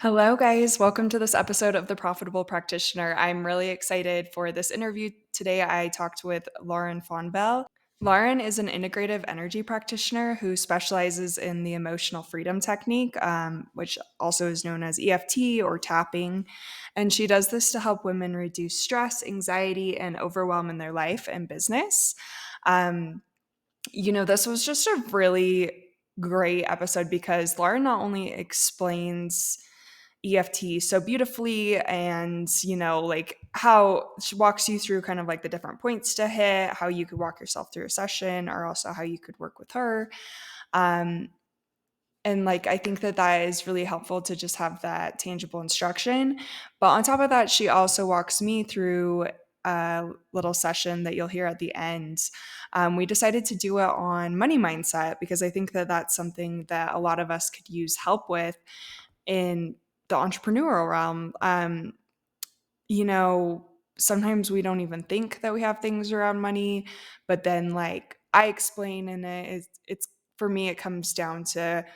Hello, guys. Welcome to this episode of The Profitable Practitioner. I'm really excited for this interview. Today, I talked with Laren Fonvielle. Laren is an integrative energy practitioner who specializes in the emotional freedom technique, which also is known as EFT or tapping. And she does this to help women reduce stress, anxiety, and overwhelm in their life and business. Um, this was just a really great episode because Laura not only explains EFT so beautifully and, like how she walks you through kind of like the different points to hit, how you could walk yourself through a session, or also how you could work with her. Um, and like, I think that that is really helpful to just have that tangible instruction. But on top of that, she also walks me through a little session that you'll hear at the end. We decided to do it on money mindset because I think that that's something that a lot of us could use help with in the entrepreneurial realm. You know, Sometimes we don't even think that we have things around money, but then like I explain in it's for me, it comes down to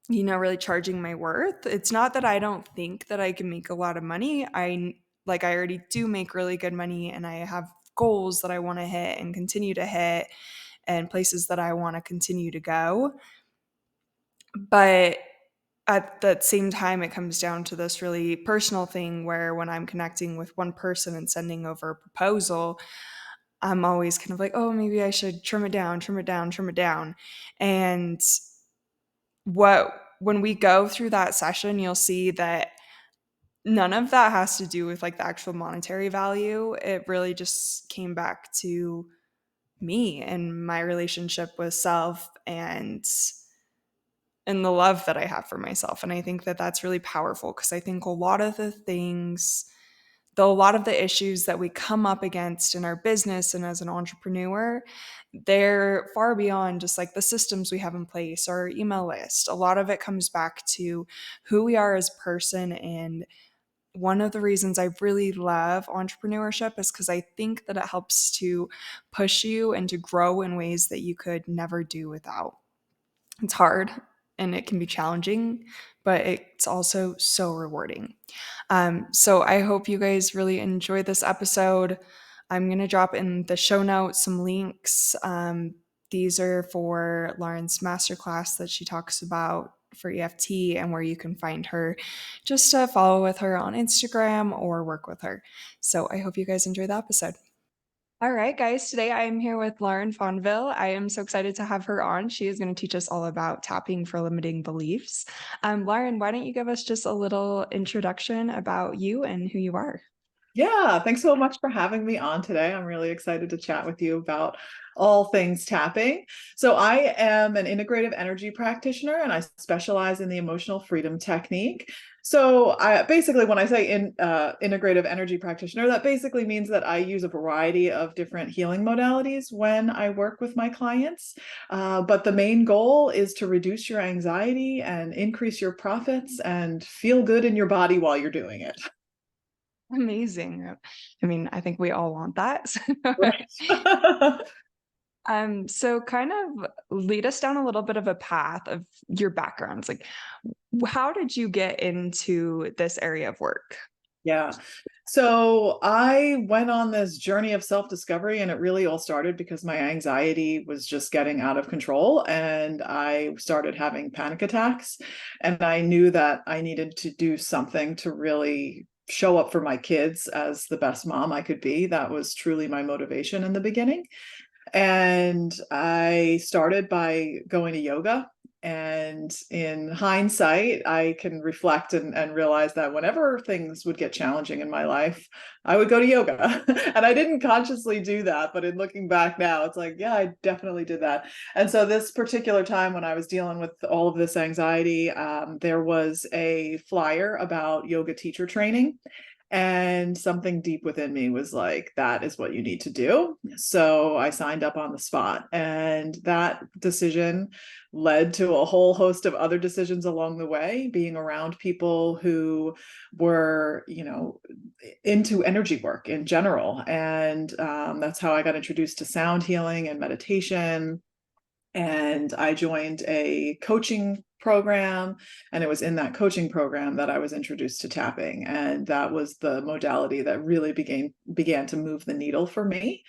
really charging my worth. It's not that I don't think that I can make a lot of money. I already do make really good money and I have goals that I want to hit and continue to hit and places that I want to continue to go. But at that same time, it comes down to this really personal thing where when I'm connecting with one person and sending over a proposal, I'm always kind of like, oh, maybe I should trim it down, trim it down, trim it down. And what when we go through that session, you'll see that none of that has to do with like the actual monetary value. It really just came back to me and my relationship with self and the love that I have for myself. And I think that that's really powerful because I think a lot of the issues that we come up against in our business and as an entrepreneur, they're far beyond just like the systems we have in place or our email list. A lot of it comes back to who we are as a person. And one of the reasons I really love entrepreneurship is because I think that it helps to push you and to grow in ways that you could never do without. It's hard and it can be challenging, but it's also so rewarding. So I hope you guys really enjoy this episode. I'm going to drop in the show notes some links. These are for Lauren's masterclass that she talks about for EFT and where you can find her just to follow with her on Instagram or work with her. So I hope you guys enjoy the episode. All right, guys. Today I am here with Laren Fonvielle. I am so excited to have her on. She is going to teach us all about tapping for limiting beliefs. Laren, why don't you give us just a little introduction about you and who you are? Yeah, thanks so much for having me on today. I'm really excited to chat with you about all things tapping. So, I am an integrative energy practitioner and I specialize in the emotional freedom technique. So, I basically, when I say integrative energy practitioner, that basically means that I use a variety of different healing modalities when I work with my clients. But the main goal is to reduce your anxiety and increase your profits and feel good in your body while you're doing it. Amazing. I mean, I think we all want that. Right. So kind of lead us down a little bit of a path of your backgrounds. Like, how did you get into this area of work? Yeah. So I went on this journey of self-discovery, and it really all started because my anxiety was just getting out of control, and I started having panic attacks. And I knew that I needed to do something to really show up for my kids as the best mom I could be. That was truly my motivation in the beginning. And I started by going to yoga. And in hindsight, I can reflect and realize that whenever things would get challenging in my life, I would go to yoga. And I didn't consciously do that. But in looking back now, it's like, yeah, I definitely did that. And so, this particular time when I was dealing with all of this anxiety, there was a flyer about yoga teacher training. And something deep within me was like, that is what you need to do. So I signed up on the spot. And that decision led to a whole host of other decisions along the way, being around people who were, into energy work in general. And that's how I got introduced to sound healing and meditation. and I joined a coaching program, and it was in that coaching program that I was introduced to tapping, and that was the modality that really began to move the needle for me.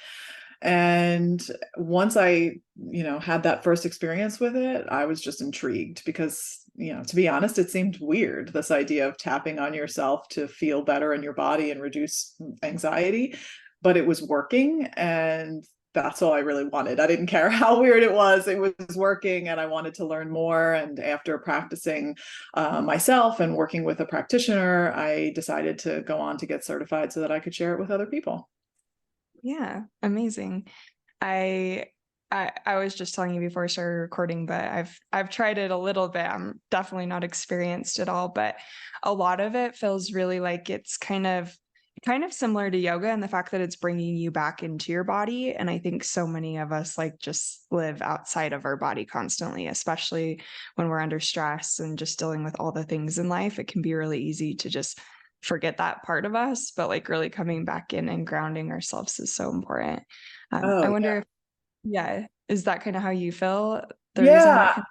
And once I, had that first experience with it, I was just intrigued because, to be honest, it seemed weird, this idea of tapping on yourself to feel better in your body and reduce anxiety, but it was working. And that's all I really wanted. I didn't care how weird it was working, and I wanted to learn more. And after practicing myself and working with a practitioner, I decided to go on to get certified so that I could share it with other people. Yeah, amazing. I I was just telling you before I started recording, but I've tried it a little bit. I'm definitely not experienced at all, but a lot of it feels really like it's kind of similar to yoga and the fact that it's bringing you back into your body. And I think so many of us like just live outside of our body constantly, especially when we're under stress and just dealing with all the things in life. It can be really easy to just forget that part of us, but like really coming back in and grounding ourselves is so important. I Oh, wonder if, yeah, is that kind of how you feel? The reason why it yeah. can,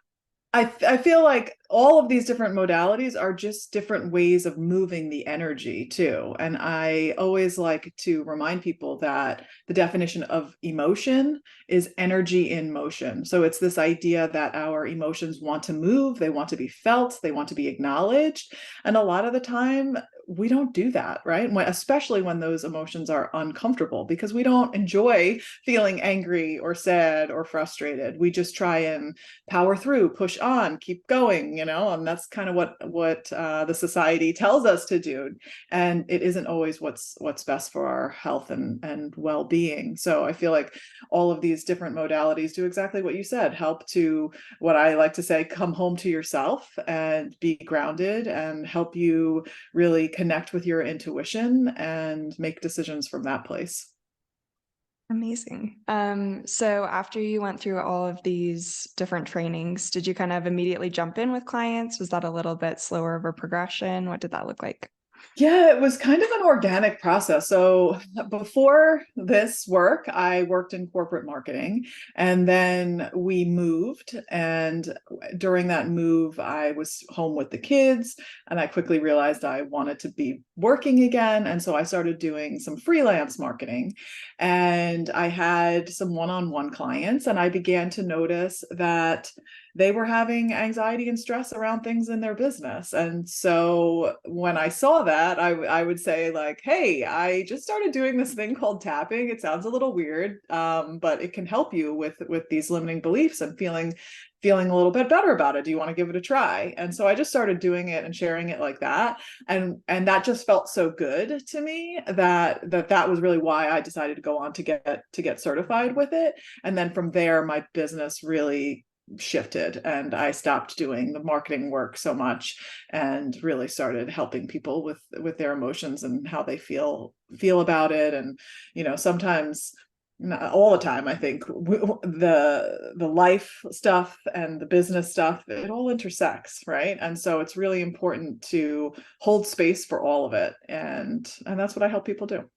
I feel like all of these different modalities are just different ways of moving the energy too. And I always like to remind people that the definition of emotion is energy in motion. So it's this idea that our emotions want to move, they want to be felt, they want to be acknowledged. And a lot of the time, we don't do that, right? Especially when those emotions are uncomfortable, because we don't enjoy feeling angry or sad or frustrated. We just try and power through, push on, keep going, and that's kind of what the society tells us to do. And it isn't always what's best for our health and well-being. So I feel like all of these different modalities do exactly what you said, help to, what I like to say, come home to yourself and be grounded, and help you really connect with your intuition and make decisions from that place. amazing. So after you went through all of these different trainings, did you kind of immediately jump in with clients? Was that a little bit slower of a progression? What did that look like? Yeah, it was kind of an organic process. So before this work, I worked in corporate marketing, and then we moved. And during that move, I was home with the kids, and I quickly realized I wanted to be working again. And so I started doing some freelance marketing, and I had some one-on-one clients, and I began to notice that they were having anxiety and stress around things in their business. And so when I saw that, I would say, like, hey, I just started doing this thing called tapping. It sounds a little weird, but it can help you with these limiting beliefs and feeling a little bit better about it. Do you want to give it a try? And so I just started doing it and sharing it like that. And that just felt so good to me that was really why I decided to go on to get certified with it. And then from there, my business really shifted, and I stopped doing the marketing work so much and really started helping people with their emotions and how they feel about it. And sometimes, not all the time, I think the life stuff and the business stuff, it all intersects, right? And so it's really important to hold space for all of it, and that's what I help people do.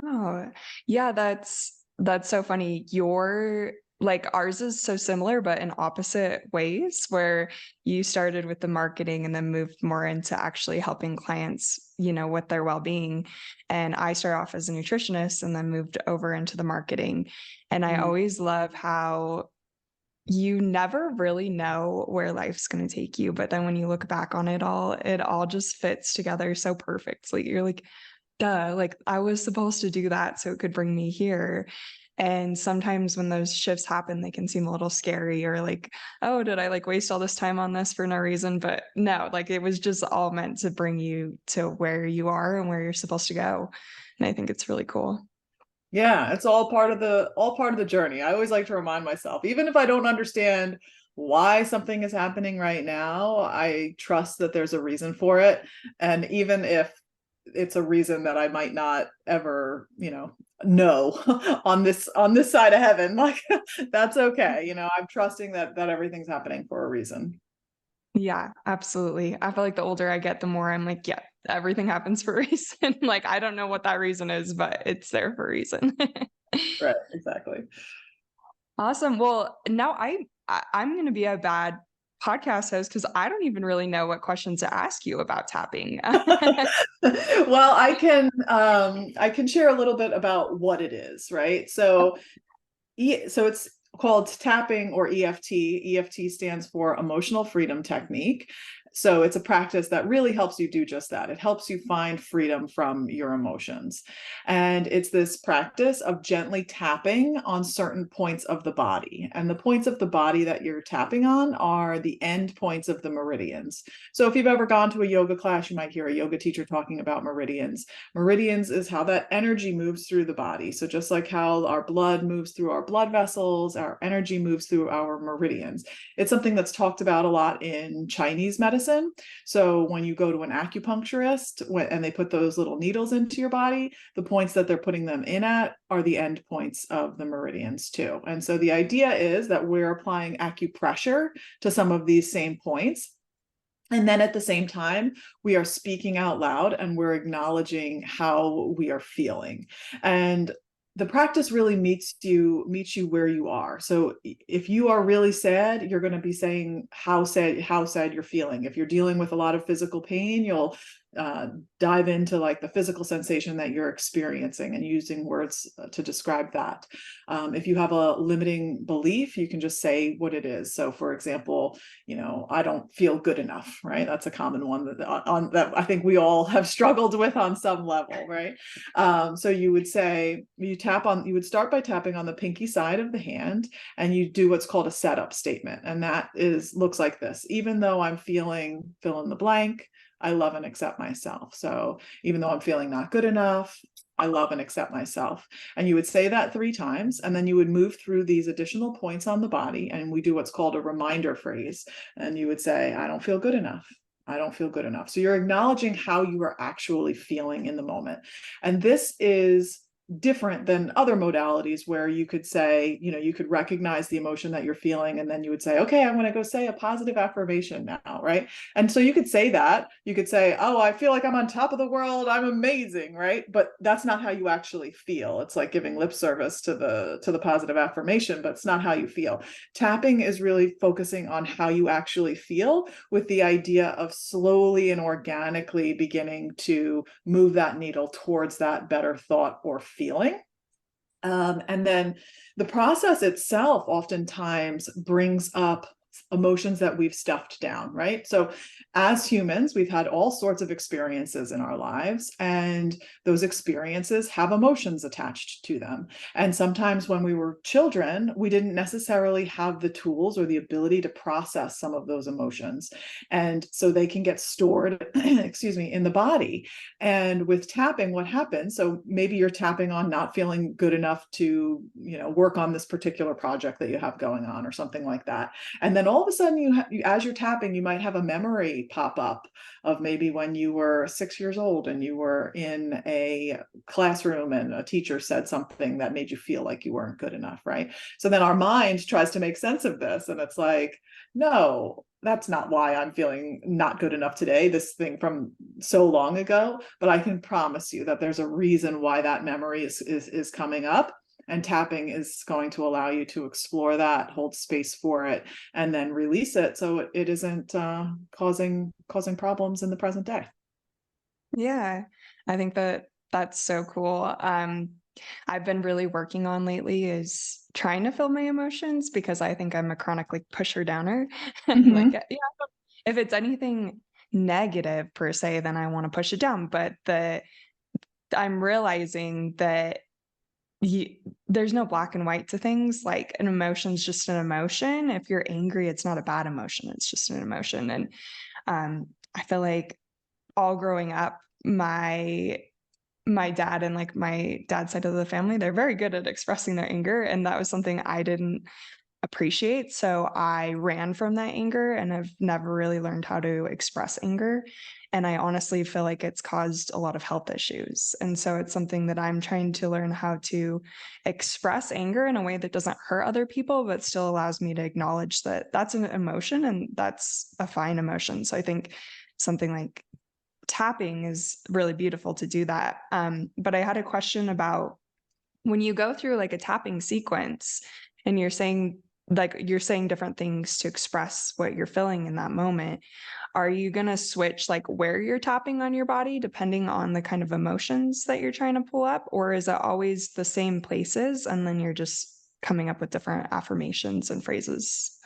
Oh, yeah, that's so funny. Your like ours is so similar, but in opposite ways, where you started with the marketing and then moved more into actually helping clients, with their well-being. And I started off as a nutritionist and then moved over into the marketing. And I Mm. always love how you never really know where life's going to take you, but then when you look back on it all just fits together so perfectly. You're like, duh, like I was supposed to do that so it could bring me here. And sometimes when those shifts happen, they can seem a little scary or like, oh, did I like waste all this time on this for no reason? But no, like it was just all meant to bring you to where you are and where you're supposed to go. And I think it's really cool. Yeah, it's all part of the journey. I always like to remind myself, even if I don't understand why something is happening right now, I trust that there's a reason for it. And even if it's a reason that I might not ever, know on this side of heaven, like that's okay. I'm trusting that everything's happening for a reason. Yeah, absolutely. I feel like the older I get, the more I'm like, yeah, everything happens for a reason. Like I don't know what that reason is, but it's there for a reason. Right, exactly. Awesome. Well, now I'm going to be a bad podcast host because I don't even really know what questions to ask you about tapping. Well, I can share a little bit about what it is, right? So it's called tapping or EFT. EFT stands for Emotional Freedom Technique. So it's a practice that really helps you do just that. It helps you find freedom from your emotions. And it's this practice of gently tapping on certain points of the body. And the points of the body that you're tapping on are the end points of the meridians. So if you've ever gone to a yoga class, you might hear a yoga teacher talking about meridians. Meridians is how that energy moves through the body. So just like how our blood moves through our blood vessels, our energy moves through our meridians. It's something that's talked about a lot in Chinese medicine. So when you go to an acupuncturist and they put those little needles into your body, the points that they're putting them in at are the end points of the meridians too. And so the idea is that we're applying acupressure to some of these same points. And then at the same time, we are speaking out loud and we're acknowledging how we are feeling. And the practice really meets you where you are. So if you are really sad, you're going to be saying how sad you're feeling. If you're dealing with a lot of physical pain, you'll dive into like the physical sensation that you're experiencing and using words to describe that. If you have a limiting belief, you can just say what it is. So for example, I don't feel good enough, right? That's a common one that I think we all have struggled with on some level, right? So you would say, you would start by tapping on the pinky side of the hand, and you do what's called a setup statement. And that looks like this: even though I'm feeling fill in the blank, I love and accept myself. So even though I'm feeling not good enough, I love and accept myself. And you would say that 3 times, and then you would move through these additional points on the body. And we do what's called a reminder phrase. And you would say, I don't feel good enough. I don't feel good enough. So you're acknowledging how you are actually feeling in the moment. And this is different than other modalities where you could say, you could recognize the emotion that you're feeling, and then you would say, okay, I'm going to go say a positive affirmation now, right? And so you could say that. You could say, oh, I feel like I'm on top of the world, I'm amazing, right? But that's not how you actually feel. It's like giving lip service to the positive affirmation, but it's not how you feel. Tapping is really focusing on how you actually feel, with the idea of slowly and organically beginning to move that needle towards that better thought or feeling. And then the process itself oftentimes brings up emotions that we've stuffed down, right? So as humans, we've had all sorts of experiences in our lives, and those experiences have emotions attached to them. And sometimes when we were children, we didn't necessarily have the tools or the ability to process some of those emotions. And so they can get stored, excuse me, in the body. And with tapping, what happens? So maybe you're tapping on not feeling good enough to, work on this particular project that you have going on or something like that. And then all of a sudden, as you're tapping, you might have a memory pop up of maybe when you were 6 years old and you were in a classroom and a teacher said something that made you feel like you weren't good enough, right? So then our mind tries to make sense of this. And it's like, no, that's not why I'm feeling not good enough today, this thing from so long ago. But I can promise you that there's a reason why that memory is coming up. And tapping is going to allow you to explore that, hold space for it, and then release it so it isn't causing problems in the present day. Yeah, I think that that's so cool. I've been really working on lately is trying to feel my emotions because I think I'm a chronic like pusher downer. And like, Mhm. yeah, if it's anything negative per se, then I want to push it down. But I'm realizing that you, there's no black and white to things. Like an emotion's just an emotion. If you're angry, it's not a bad emotion. It's just an emotion. And I feel like all growing up, my dad and like my dad's side of the family, they're very good at expressing their anger, and that was something I didn't appreciate. So I ran from that anger and I've never really learned how to express anger. And I honestly feel like it's caused a lot of health issues. And so it's something that I'm trying to learn how to express anger in a way that doesn't hurt other people, but still allows me to acknowledge that that's an emotion and that's a fine emotion. So I think something like tapping is really beautiful to do that. But I had a question about when you go through like a tapping sequence and you're saying different things to express what you're feeling in that moment. Are you gonna switch like where you're tapping on your body depending on the kind of emotions that you're trying to pull up, or is it always the same places and then you're just coming up with different affirmations and phrases?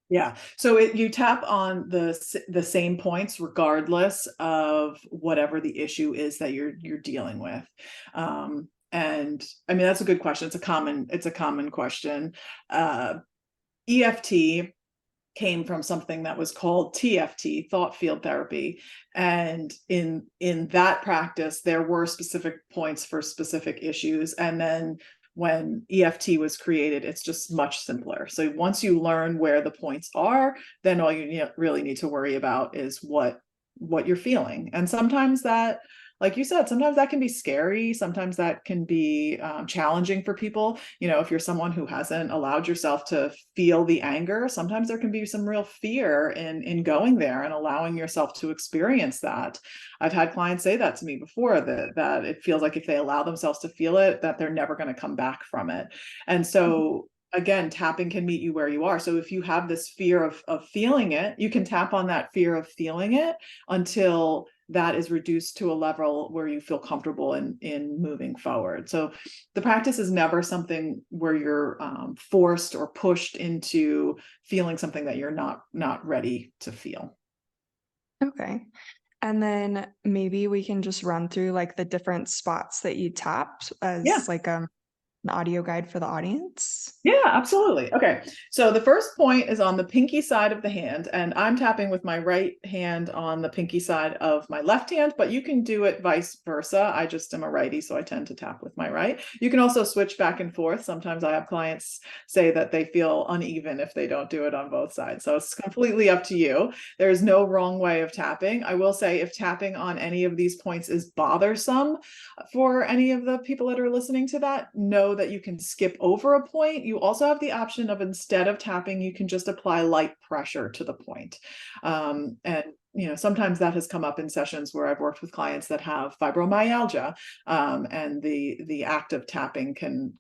Yeah. So you tap on the same points regardless of whatever the issue is that you're dealing with. And I mean, that's a good question. It's a common question. EFT came from something that was called TFT, thought field therapy. And in that practice, there were specific points for specific issues. And then when EFT was created, it's just much simpler. So once you learn where the points are, then all you really need to worry about is what you're feeling. And sometimes that, like you said, sometimes that can be scary. Sometimes that can be challenging for people. If you're someone who hasn't allowed yourself to feel the anger, sometimes there can be some real fear in going there and allowing yourself to experience that. I've had clients say that to me before, that it feels like if they allow themselves to feel it, that they're never going to come back from it. And so again, tapping can meet you where you are. So if you have this fear of feeling it, you can tap on that fear of feeling it until that is reduced to a level where you feel comfortable in moving forward. So the practice is never something where you're forced or pushed into feeling something that you're not ready to feel. Okay. And then maybe we can just run through like the different spots that you tapped Yeah. as like an audio guide for the audience. Yeah, absolutely. Okay. So the first point is on the pinky side of the hand, and I'm tapping with my right hand on the pinky side of my left hand, but you can do it vice versa. I just am a righty, so I tend to tap with my right. You can also switch back and forth. Sometimes I have clients say that they feel uneven if they don't do it on both sides. So it's completely up to you. There is no wrong way of tapping. I will say if tapping on any of these points is bothersome for any of the people that are listening to that, know that you can skip over a point. You also have the option of, instead of tapping, you can just apply light pressure to the point. And sometimes that has come up in sessions where I've worked with clients that have fibromyalgia, and the act of tapping can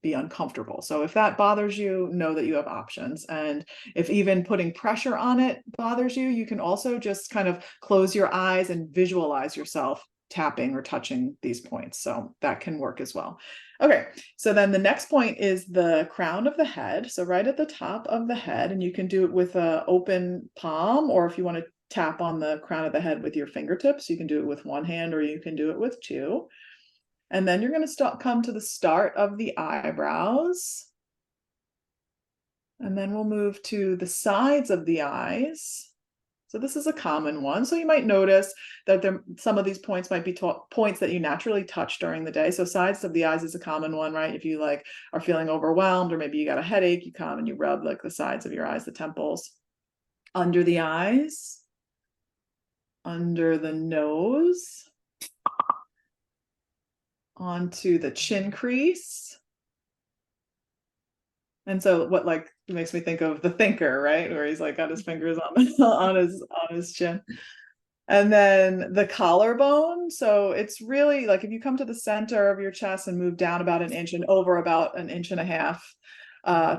be uncomfortable. So if that bothers you, know that you have options. And if even putting pressure on it bothers you, you can also just kind of close your eyes and visualize yourself tapping or touching these points. So that can work as well. Okay, so then the next point is the crown of the head. So right at the top of the head, and you can do it with an open palm, or if you want to tap on the crown of the head with your fingertips, you can do it with one hand or you can do it with two. And then you're going to come to the start of the eyebrows. And then we'll move to the sides of the eyes. So this is a common one. So you might notice that some of these points might be points that you naturally touch during the day. So sides of the eyes is a common one, right? If you like are feeling overwhelmed, or maybe you got a headache, you come and you rub like the sides of your eyes, the temples, under the eyes, under the nose, onto the chin crease. And so what like it makes me think of The Thinker, right? Where he's like got his fingers on on his chin. And then the collarbone. So it's really like if you come to the center of your chest and move down about an inch and over about an inch and a half,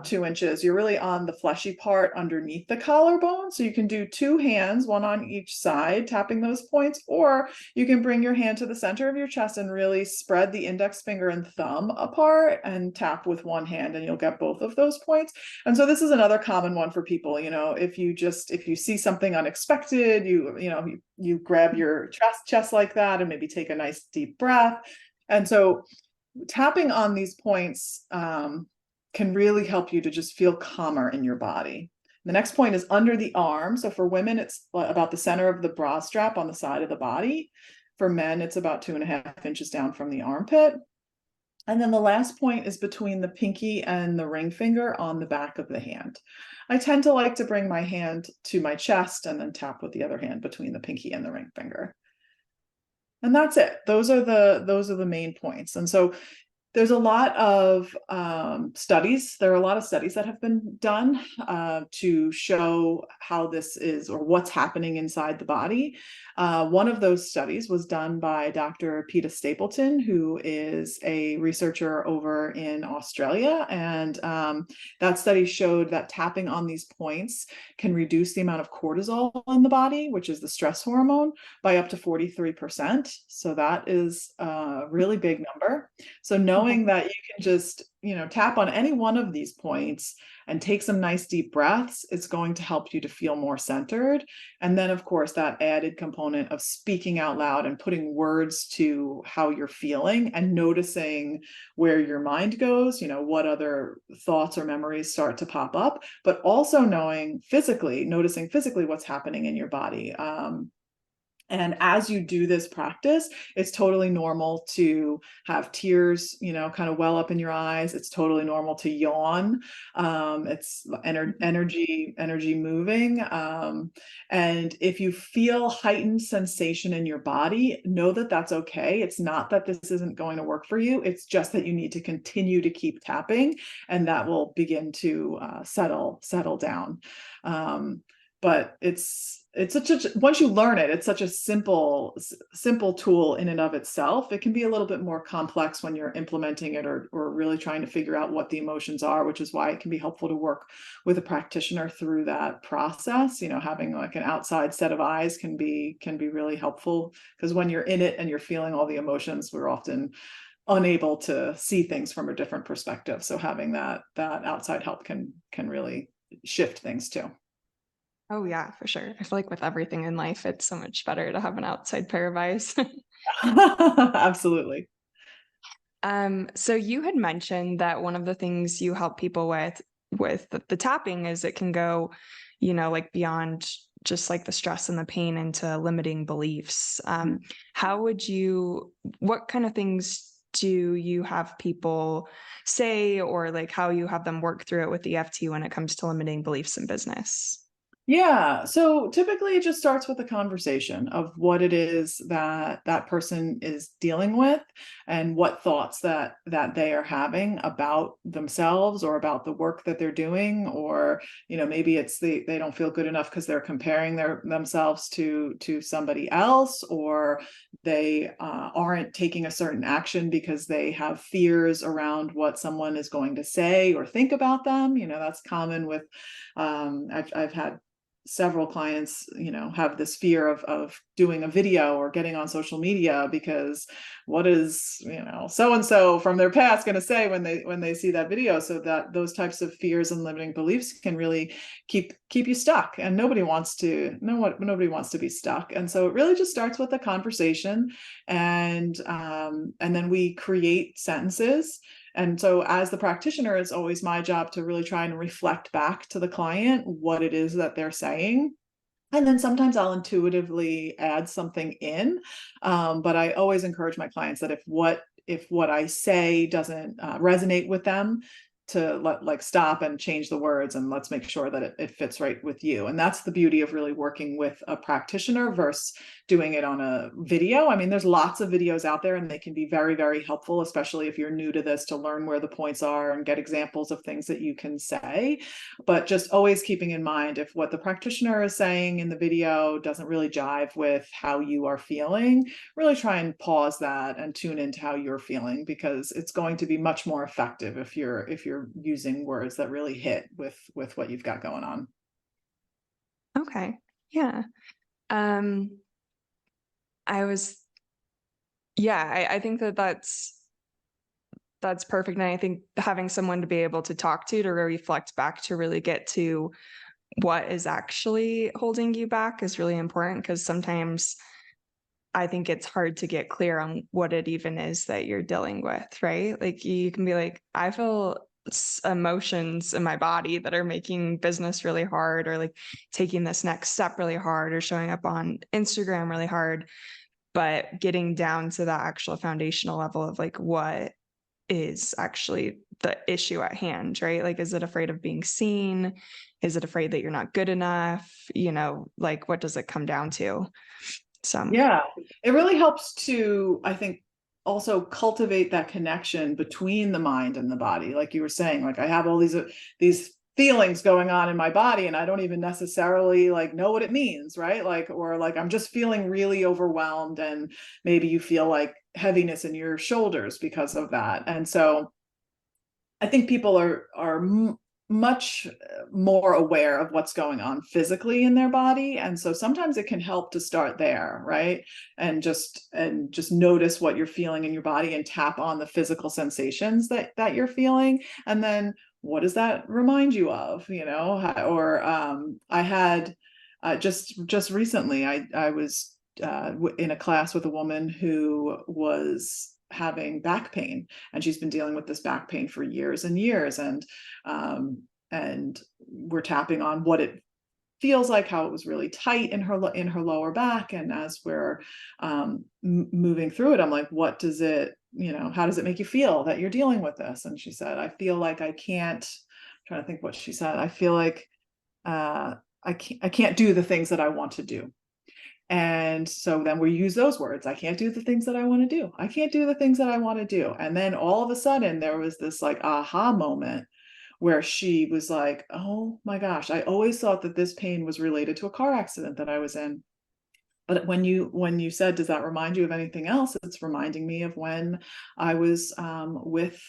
2 inches, you're really on the fleshy part underneath the collarbone. So you can do two hands, one on each side, tapping those points, or you can bring your hand to the center of your chest and really spread the index finger and thumb apart and tap with one hand, and you'll get both of those points. And so this is another common one for people. If you see something unexpected, you grab your chest like that and maybe take a nice deep breath. And so tapping on these points can really help you to just feel calmer in your body. The next point is under the arm. So for women, it's about the center of the bra strap on the side of the body. For men, it's about 2.5 inches down from the armpit. And then the last point is between the pinky and the ring finger on the back of the hand. I tend to like to bring my hand to my chest and then tap with the other hand between the pinky and the ring finger. And that's it. Those are the main points. And so There's a lot of studies. There are a lot of studies that have been done to show how this is or what's happening inside the body. One of those studies was done by Dr. Peter Stapleton, who is a researcher over in Australia. And that study showed that tapping on these points can reduce the amount of cortisol in the body, which is the stress hormone, by up to 43%. So that is a really big number. So knowing that you can just, tap on any one of these points and take some nice deep breaths, it's going to help you to feel more centered. And then, of course, that added component of speaking out loud and putting words to how you're feeling and noticing where your mind goes, what other thoughts or memories start to pop up, but also noticing physically what's happening in your body. And as you do this practice, it's totally normal to have tears, kind of well up in your eyes. It's totally normal to yawn. It's energy moving. And if you feel heightened sensation in your body, know that that's okay. It's not that this isn't going to work for you. It's just that you need to continue to keep tapping, and that will begin to settle down. But it's such a once you learn it, it's such a simple tool in and of itself. It can be a little bit more complex when you're implementing it or really trying to figure out what the emotions are, which is why it can be helpful to work with a practitioner through that process. Having like an outside set of eyes can be really helpful, because when you're in it and you're feeling all the emotions, we're often unable to see things from a different perspective. So having that outside help can really shift things too. Oh yeah, for sure. I feel like with everything in life, it's so much better to have an outside pair of eyes. Absolutely. So you had mentioned that one of the things you help people with the tapping is it can go, like beyond just like the stress and the pain into limiting beliefs. How would you, what kind of things do you have people say, or like how you have them work through it with EFT when it comes to limiting beliefs in business? Yeah. So typically it just starts with a conversation of what it is that that person is dealing with and what thoughts that they are having about themselves or about the work that they're doing, or maybe it's they don't feel good enough because they're comparing themselves to somebody else, or they aren't taking a certain action because they have fears around what someone is going to say or think about them. That's common with I've had several clients have this fear of doing a video or getting on social media, because what is so and so from their past going to say when they see that video. So that those types of fears and limiting beliefs can really keep you stuck, and nobody wants to be stuck. And so it really just starts with a conversation, and then we create sentences. And so as the practitioner, it's always my job to really try and reflect back to the client what it is that they're saying. And then sometimes I'll intuitively add something in. But I always encourage my clients that if what I say doesn't resonate with them, to like stop and change the words, and let's make sure that it fits right with you. And that's the beauty of really working with a practitioner versus doing it on a video. I mean, there's lots of videos out there and they can be very, very helpful, especially if you're new to this, to learn where the points are and get examples of things that you can say. But just always keeping in mind, if what the practitioner is saying in the video doesn't really jive with how you are feeling, really try and pause that and tune into how you're feeling, because it's going to be much more effective if you're using words that really hit with what you've got going on. Okay. Yeah. Um, I was, yeah, I think that's perfect. And I think having someone to be able to talk to reflect back, to really get to what is actually holding you back is really important, because sometimes I think it's hard to get clear on what it even is that you're dealing with, right? Like you can be like, I feel emotions in my body that are making business really hard, or like taking this next step really hard, or showing up on Instagram really hard. But getting down to that actual foundational level of like, what is actually the issue at hand, right? Like, is it afraid of being seen? Is it afraid that you're not good enough? Like what does it come down to? So, Yeah, it really helps to, I think, also cultivate that connection between the mind and the body. Like you were saying, like I have all these feelings going on in my body and I don't even necessarily like know what it means, right? Like, or like I'm just feeling really overwhelmed, and maybe you feel like heaviness in your shoulders because of that. And so I think people are much more aware of what's going on physically in their body, and so sometimes it can help to start there, right? And just notice what you're feeling in your body and tap on the physical sensations that you're feeling, and then what does that remind you of, or I had just recently I was in a class with a woman who was having back pain, and she's been dealing with this back pain for years and years, um, and we're tapping on what it feels like, how it was really tight in her lower back, and as we're moving through it, I'm like, what does it, how does it make you feel that you're dealing with this? And she said, I feel like I can't. I'm trying to think what she said. I feel like I can't do the things that I want to do. And so then we use those words. I can't do the things that I want to do. I can't do the things that I want to do. And then all of a sudden there was this like aha moment where she was like, oh my gosh, I always thought that this pain was related to a car accident that I was in. But when you said, does that remind you of anything else? It's reminding me of when I was with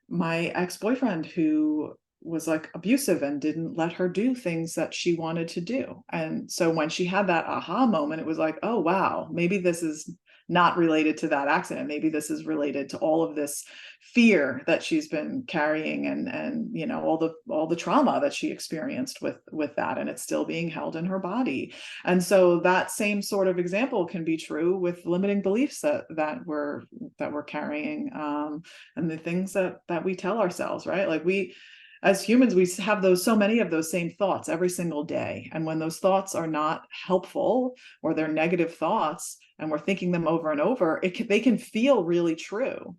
my ex-boyfriend, who was like abusive and didn't let her do things that she wanted to do. And so when she had that aha moment, it was like, oh wow, maybe this is not related to that accident. Maybe this is related to all of this fear that she's been carrying, and all the trauma that she experienced with that, and it's still being held in her body. And so that same sort of example can be true with limiting beliefs that we're carrying, and the things that we tell ourselves, right? Like we, as humans, we have so many of those same thoughts every single day. And when those thoughts are not helpful, or they're negative thoughts, and we're thinking them over and over, they can feel really true.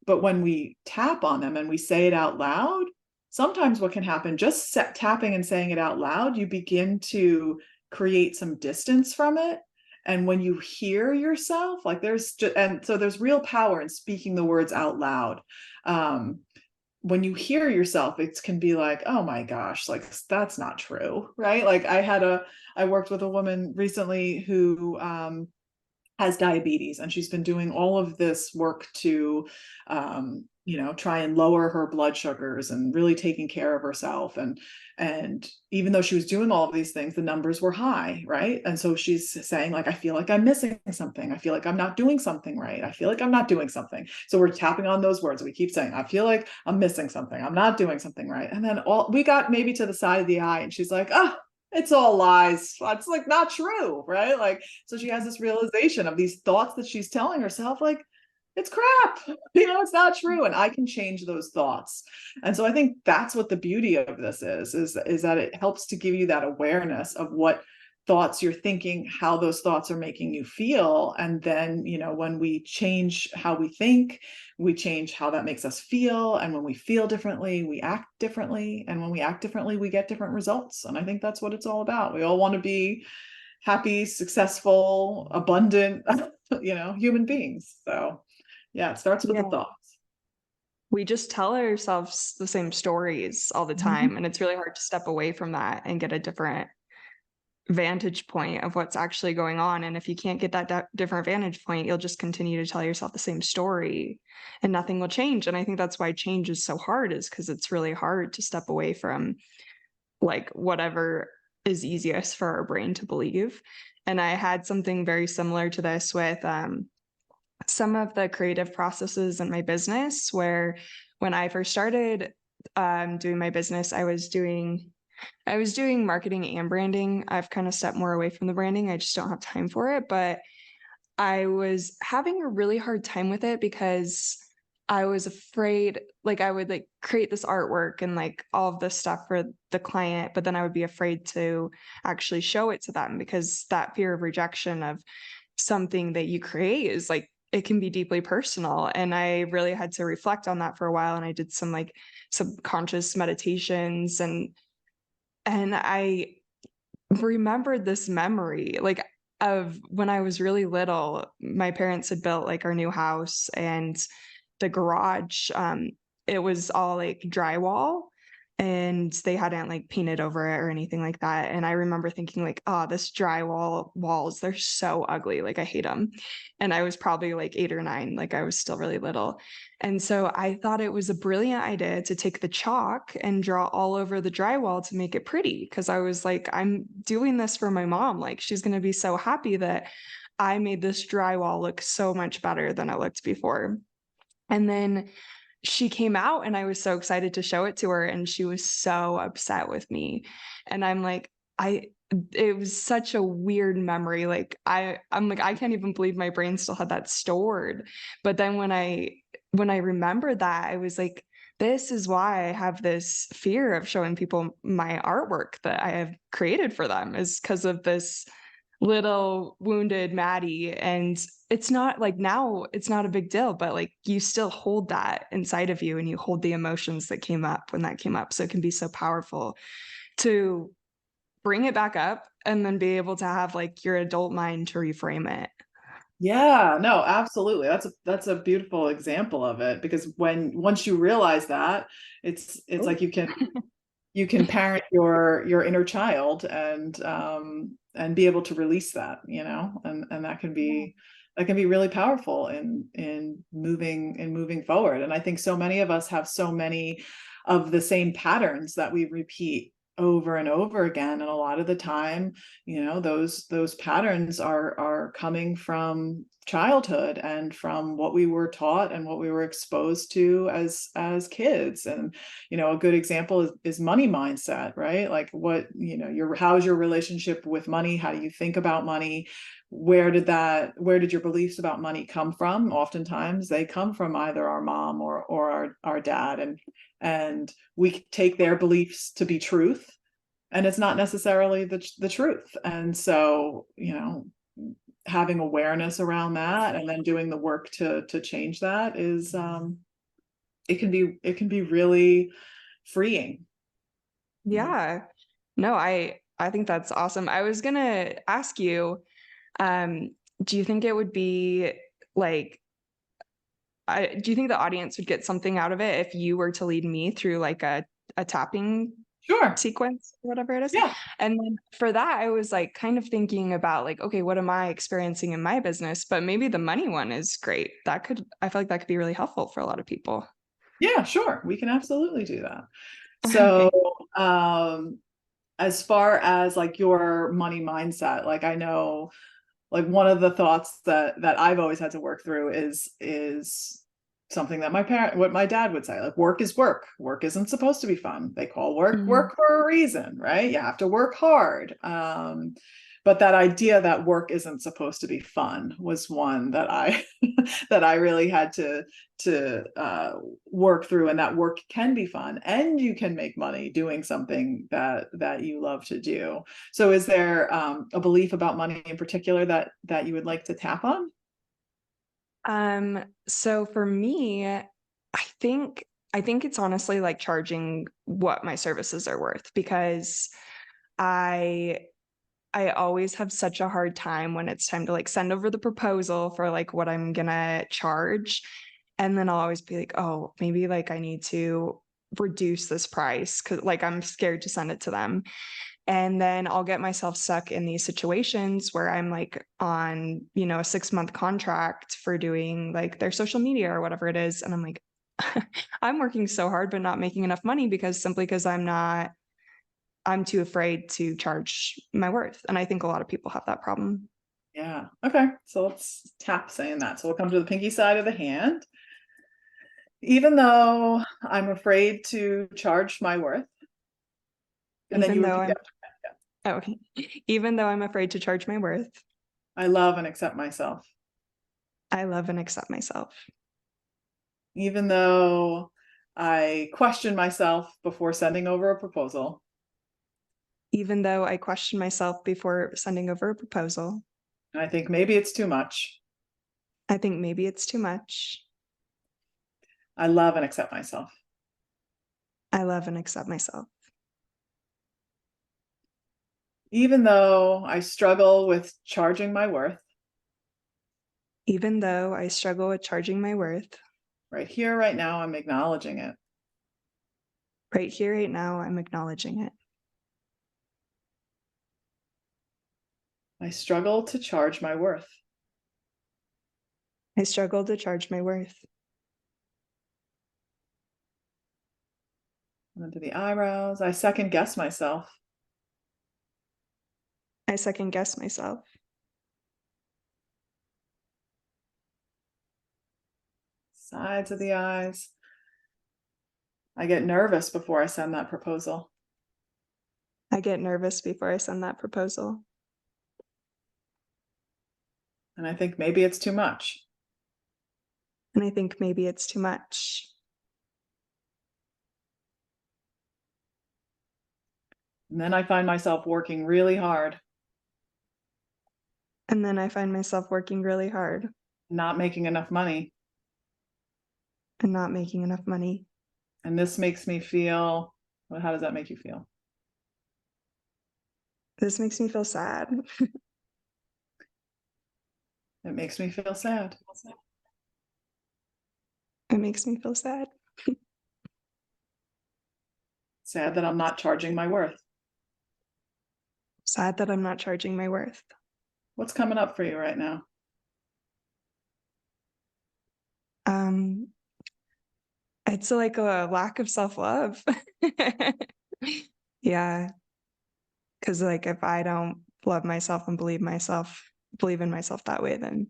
But when we tap on them and we say it out loud, sometimes what can happen, just tapping and saying it out loud, you begin to create some distance from it. And when you hear yourself, like and so there's real power in speaking the words out loud. Um, when you hear yourself, it can be like, oh my gosh, like that's not true, right? Like I worked with a woman recently who has diabetes, and she's been doing all of this work to try and lower her blood sugars and really taking care of herself. And even though she was doing all of these things, the numbers were high, right? And so she's saying, like, I feel like I'm missing something. I feel like I'm not doing something right. I feel like I'm not doing something. So we're tapping on those words. We keep saying, I feel like I'm missing something. I'm not doing something right. And then we got maybe to the side of the eye, and she's like, oh, it's all lies. It's like not true, right? Like, so she has this realization of these thoughts that she's telling herself, like, it's crap, it's not true, and I can change those thoughts. And so I think that's what the beauty of this is that it helps to give you that awareness of what thoughts you're thinking, how those thoughts are making you feel. And then, when we change how we think, we change how that makes us feel. And when we feel differently, we act differently. And when we act differently, we get different results. And I think that's what it's all about. We all want to be happy, successful, abundant, human beings. So yeah, it starts with the Yeah. thoughts. We just tell ourselves the same stories all the Mhm. time, and it's really hard to step away from that and get a different vantage point of what's actually going on. And if you can't get that different vantage point, you'll just continue to tell yourself the same story and nothing will change. And I think that's why change is so hard, is because it's really hard to step away from like whatever is easiest for our brain to believe. And I had something very similar to this with some of the creative processes in my business, where when I first started doing my business, I was doing marketing and branding. I've kind of stepped more away from the branding. I just don't have time for it. But I was having a really hard time with it because I was afraid, like I would like create this artwork and like all of this stuff for the client, but then I would be afraid to actually show it to them, because that fear of rejection of something that you create is like, it can be deeply personal. And I really had to reflect on that for a while. And I did some like subconscious meditations, and I remembered this memory. Like, of when I was really little. My parents had built like our new house, and the garage, it was all like drywall, and they hadn't like painted over it or anything like that. And I remember thinking like, oh, this drywall walls, they're so ugly. Like I hate them. And I was probably like 8 or 9, like I was still really little. And so I thought it was a brilliant idea to take the chalk and draw all over the drywall to make it pretty. Cause I was like, I'm doing this for my mom. Like she's going to be so happy that I made this drywall look so much better than it looked before. And then she came out and I was so excited to show it to her, and she was so upset with me. And I'm like, I it was such a weird memory. Like I'm like, I can't even believe my brain still had that stored. But then when I remembered that, I was like, this is why I have this fear of showing people my artwork that I have created for them, is because of this little wounded Maddie. And it's not like, now it's not a big deal, but like you still hold that inside of you, and you hold the emotions that came up when that came up. So it can be so powerful to bring it back up and then be able to have like your adult mind to reframe it. Yeah, no, absolutely. That's a beautiful example of it, because once you realize that, it's Oh. like you can parent your inner child, and be able to release that, and Yeah. that can be really powerful in moving forward. And I think so many of us have so many of the same patterns that we repeat over and over again, and a lot of the time, those patterns are coming from childhood and from what we were taught and what we were exposed to as kids. And a good example is money mindset, right? Like, what, how's your relationship with money? How do you think about money? Where did your beliefs about money come from? Oftentimes they come from either our mom or our dad, and we take their beliefs to be truth, and it's not necessarily the truth. And so, having awareness around that and then doing the work to change that is, it can be really freeing. Yeah. No, I think that's awesome. I was gonna ask you, um, do you think it would be like, do you think the audience would get something out of it if you were to lead me through like a tapping Sure. sequence or whatever it is? Yeah. And then for that, I was like kind of thinking about like, okay, what am I experiencing in my business? But maybe the money one is great. I feel like that could be really helpful for a lot of people. Yeah, sure. We can absolutely do that. So, Okay. um, as far as like your money mindset, like, I know, like, one of the thoughts that I've always had to work through is something that what my dad would say, like, work is work. Work isn't supposed to be fun. They call work Mhm. work for a reason, right? You have to work hard. But that idea that work isn't supposed to be fun was one that I that I really had to work through, and that work can be fun and you can make money doing something that you love to do. So is there, a belief about money in particular that you would like to tap on? So for me, think I think it's honestly like charging what my services are worth, because I I always have such a hard time when it's time to like send over the proposal for like what I'm gonna charge. And then I'll always be like, oh, maybe like I need to reduce this price because like I'm scared to send it to them. And then I'll get myself stuck in these situations where I'm like on, a 6-month contract for doing like their social media or whatever it is. And I'm like, I'm working so hard, but not making enough money because I'm too afraid to charge my worth. And I think a lot of people have that problem. Yeah. Okay. So let's tap saying that. So we'll come to the pinky side of the hand. Even though I'm afraid to charge my worth, and then Even you though repeat I'm after that. Yeah. oh, okay. Even though I'm afraid to charge my worth, I love and accept myself. I love and accept myself. Even though I question myself before sending over a proposal, Even though I question myself before sending over a proposal, and I think maybe it's too much, I think maybe it's too much. I love and accept myself. I love and accept myself. Even though I struggle with charging my worth, Even though I struggle with charging my worth, right here, right now, I'm acknowledging it. right here, right now, I'm acknowledging it. I struggle to charge my worth. I struggle to charge my worth. Under the eyebrows, I second guess myself. I second guess myself. Sides of the eyes. I get nervous before I send that proposal. I get nervous before I send that proposal. And I think maybe it's too much. And I think maybe it's too much. And then I find myself working really hard, And then I find myself working really hard not making enough money. and not making enough money. And this makes me feel, well, how does that make you feel? This makes me feel sad. It makes me feel sad. It makes me feel sad. Sad that I'm not charging my worth. Sad that I'm not charging my worth. What's coming up for you right now? Um, it's like a lack of self-love. Yeah, because like if I don't love myself and believe in myself that way, then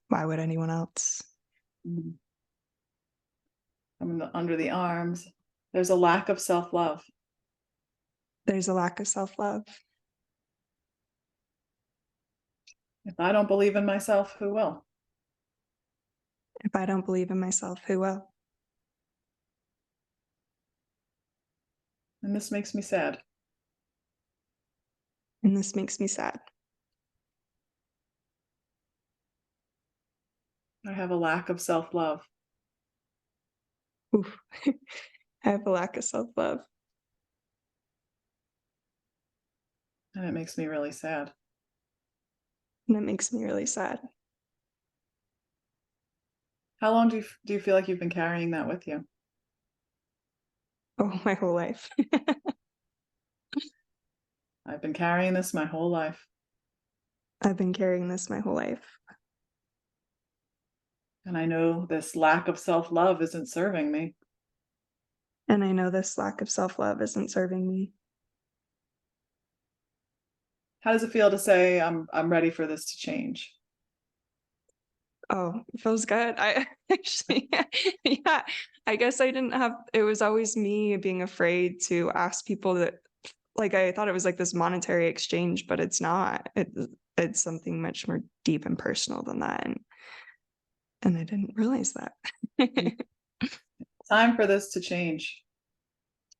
why would anyone else? Mhm. Under the arms. There's a lack of self-love. There's a lack of self-love. If I don't believe in myself, who will? If I don't believe in myself, who will? And this makes me sad. And this makes me sad. I have a lack of self-love. Oof. I have a lack of self-love. And it makes me really sad. And it makes me really sad. How long do you feel like you've been carrying that with you? Oh, my whole life. I've been carrying this my whole life. I've been carrying this my whole life. And I know this lack of self-love isn't serving me. And I know this lack of self-love isn't serving me. How does it feel to say I'm ready for this to change? Oh, it feels good. I actually, yeah, I guess I didn't have, it was always me being afraid to ask people that, like, I thought it was like this monetary exchange, but it's not. It's something much more deep and personal than that. And I didn't realize that. Time for this to change.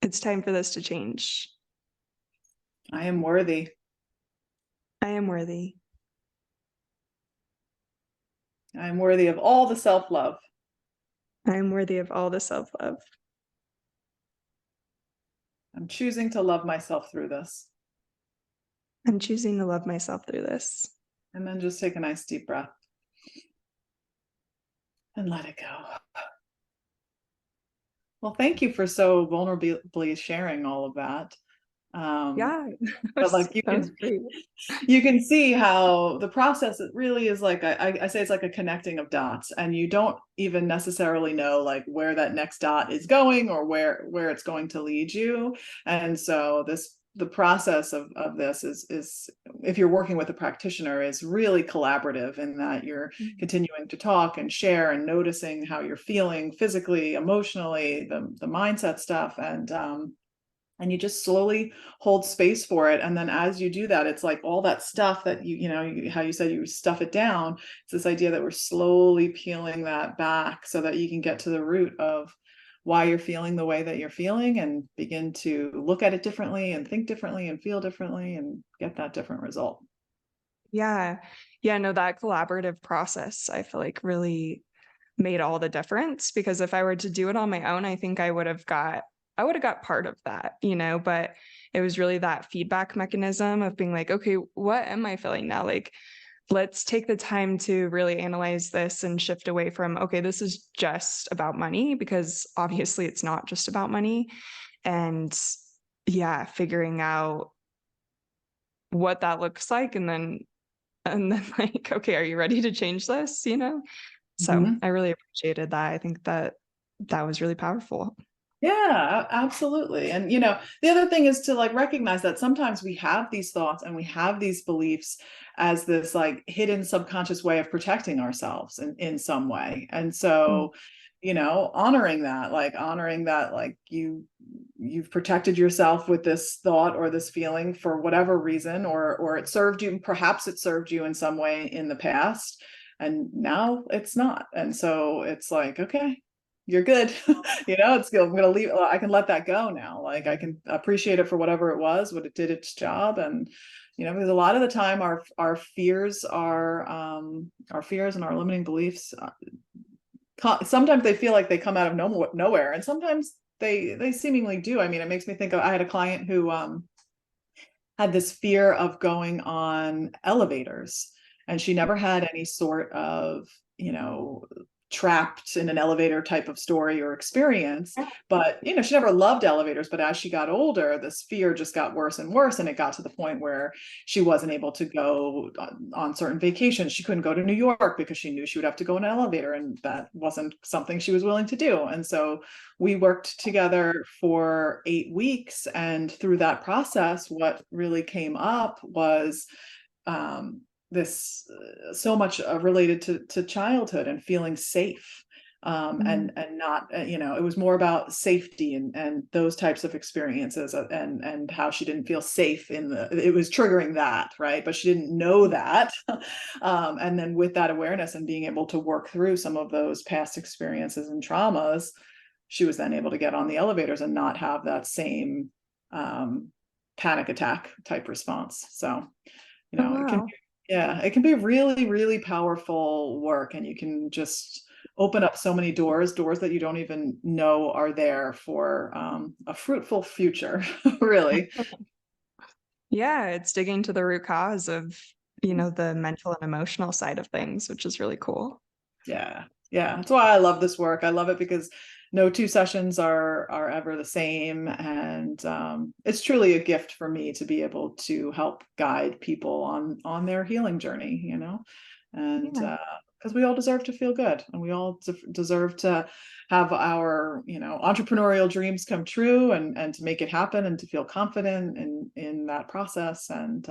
It's time for this to change. I am worthy. I am worthy. I am worthy of all the self-love. I am worthy of all the self-love. I'm choosing to love myself through this. I'm choosing to love myself through this. And then just take a nice deep breath and let it go. Well, thank you for so vulnerably sharing all of that. Yeah, But like that was great. you can see how the process, it really is like I say it's like a connecting of dots, and you don't even necessarily know like where that next dot is going or where it's going to lead you. And so the process of this is if you're working with a practitioner, is really collaborative in that you're continuing to talk and share and noticing how you're feeling physically, emotionally, the mindset stuff, and you just slowly hold space for it. And then as you do that, it's like all that stuff that how you said you stuff it down. It's this idea that we're slowly peeling that back so that you can get to the root of why you're feeling the way that you're feeling, and begin to look at it differently and think differently and feel differently and get that different result. Yeah. Yeah, no, that collaborative process, I feel like really made all the difference, because if I were to do it on my own, I think I would have got part of that, but it was really that feedback mechanism of being like, okay, what am I feeling now? Like, let's take the time to really analyze this and shift away from, okay, this is just about money, because obviously it's not just about money. And yeah, figuring out what that looks like, and then like, okay, are you ready to change this, you know? So, Mhm. I really appreciated that. I think that that was really powerful. Yeah, absolutely. And the other thing is to like recognize that sometimes we have these thoughts and we have these beliefs as this like hidden subconscious way of protecting ourselves in some way. And Mm. so, honoring that like you've protected yourself with this thought or this feeling for whatever reason, or it served you, perhaps it served you in some way in the past, and now it's not. And so it's like, okay, you're good. It's good. I'm gonna leave. I can let that go now. Like I can appreciate it for whatever it was, what it did its job. And because a lot of the time our fears are our fears and our limiting beliefs, sometimes they feel like they come out of nowhere, and sometimes they seemingly do. I mean, it makes me think of, I had a client who had this fear of going on elevators, and she never had any sort of, you know, trapped in an elevator type of story or experience. But she never loved elevators, but as she got older, this fear just got worse and worse, and it got to the point where she wasn't able to go on certain vacations. She couldn't go to New York because she knew she would have to go in an elevator, and that wasn't something she was willing to do. And so we worked together for 8 weeks, and through that process, what really came up was um, this so much related to childhood and feeling safe. Mm. And not, it was more about safety and those types of experiences, and how she didn't feel safe it was triggering that, right? But she didn't know that. And then with that awareness and being able to work through some of those past experiences and traumas, she was then able to get on the elevators and not have that same um, panic attack type response. So, Oh, it can wow. be, yeah, it can be really, really powerful work, and you can just open up so many doors that you don't even know are there for a fruitful future, really. Yeah, it's digging to the root cause of, the mental and emotional side of things, which is really cool. Yeah. Yeah. That's why I love this work. I love it because no two sessions are ever the same. And it's truly a gift for me to be able to help guide people on their healing journey, and Yeah, because we all deserve to feel good, and we all deserve to have our, entrepreneurial dreams come true, and to make it happen, and to feel confident in that process. And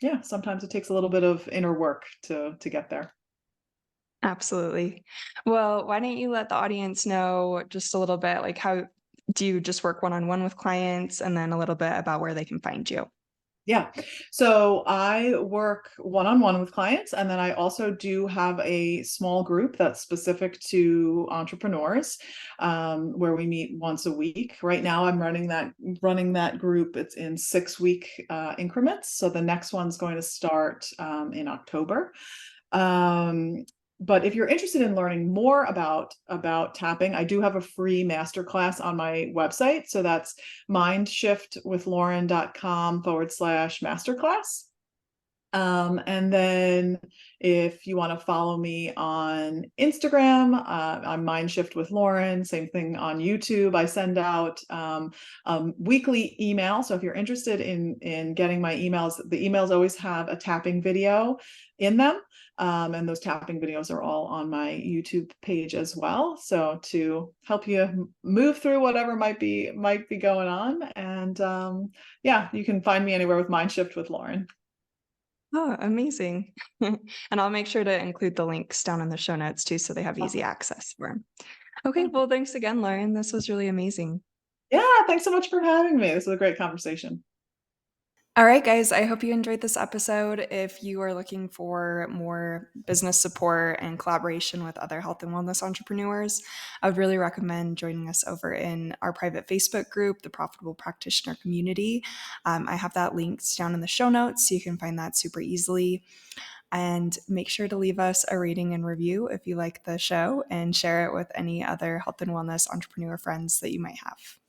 yeah, sometimes it takes a little bit of inner work to get there. absolutely. Well, why don't you let the audience know just a little bit, like, how do you just work one-on-one with clients, and then a little bit about where they can find you? Yeah. So I work one on one with clients, and then I also do have a small group that's specific to entrepreneurs, where we meet once a week. Right now, I'm running that group. It's in 6 week increments. So the next one's going to start in October. Um, but if you're interested in learning more about tapping, I do have a free masterclass on my website. So that's mindshiftwithlauren.com/masterclass. And then if you want to follow me on Instagram, I'm Mindshift with Lauren. Same thing on YouTube. I send out weekly email. So if you're interested in getting my emails, the emails always have a tapping video in them. And those tapping videos are all on my YouTube page as well. So to help you move through whatever might be going on. And yeah, you can find me anywhere with Mindshift with Lauren. Oh, amazing. And I'll make sure to include the links down in the show notes too, so they have easy access for 'em. Okay, well, thanks again, Lauren. This was really amazing. Yeah, thanks so much for having me. This was a great conversation. All right, guys, I hope you enjoyed this episode. If you are looking for more business support and collaboration with other health and wellness entrepreneurs, I would really recommend joining us over in our private Facebook group, the Profitable Practitioner Community. I have that linked down in the show notes, so you can find that super easily. And make sure to leave us a rating and review if you like the show, and share it with any other health and wellness entrepreneur friends that you might have.